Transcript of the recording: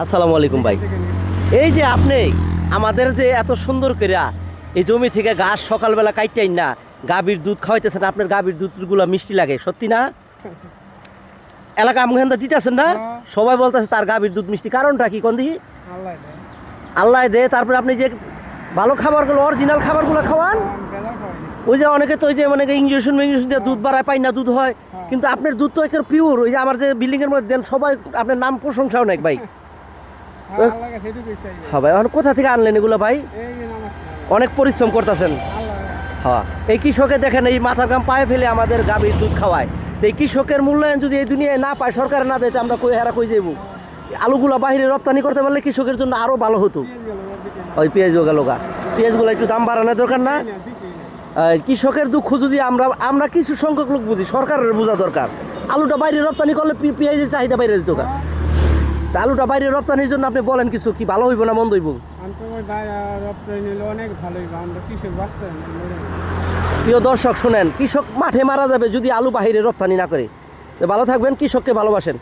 আসসালামু আলাইকুম ভাই। এই যে আপনি আমাদের যে এত সুন্দর করে এই জমি থেকে ঘাস সকালবেলা কাটতেন না, গাভীর দুধ খাওয়াইতেছেন, আপনার গাভীর দুধগুলো মিষ্টি লাগে, সত্যি না? এলাকা আমগান্দা দিতেছেন না? সবাই বলতেছে তার গাভীর দুধ মিষ্টি, কারণটা কি কোন দিকে? আল্লাহ দে। তারপরে আপনি যে ভালো খাবারগুলো, অরিজিনাল খাবারগুলো খাওয়ান। ওই যে অনেকে তো ওই যে মানে ইঞ্জেকশন দিয়ে দুধ বাড়ায়, পাই না দুধ হয়, কিন্তু আপনার দুধ তো একেবারে পিওর। ওই যে আমার যে বিল্ডিংয়ের মধ্যে দেন, সবাই আপনার নাম প্রশংসা অনেক ভাই। হ্যাঁ ভাই, এখন কোথা থেকে আনলেন এগুলো ভাই? অনেক পরিশ্রম করতেছেন। হ্যাঁ, এই কৃষকে দেখেন এই মাথার ঘাম পায়ে ফেলে আমাদের গাভীর দুধ খাওয়ায়। এই কৃষকের মূল্যায়ন যদি এই দুনিয়ায় না পায়, সরকারে না দেয়, তো আমরা কই যাবো? আলুগুলো বাইরে রপ্তানি করতে পারলে কৃষকের জন্য আরও ভালো হতো। ওই পেঁয়াজ গেল গা, পেঁয়াজগুলো একটু দাম বাড়ানোর দরকার না? কৃষকের দুঃখ যদি আমরা কিছু সংখ্যক লোক বুঝি, সরকারের বোঝা দরকার। আলুটা বাইরে রপ্তানি করলে পেঁয়াজের চাহিদা বাইরে যেত। তা আলুটা বাইরে রপ্তানির জন্য আপনি বলেন কিছু, কি ভালো হইব না মন্দ হইব? প্রিয় দর্শক শুনেন, কৃষক মাঠে মারা যাবে যদি আলু বাহিরে রপ্তানি না করে। ভালো থাকবেন, কৃষককে ভালোবাসেন।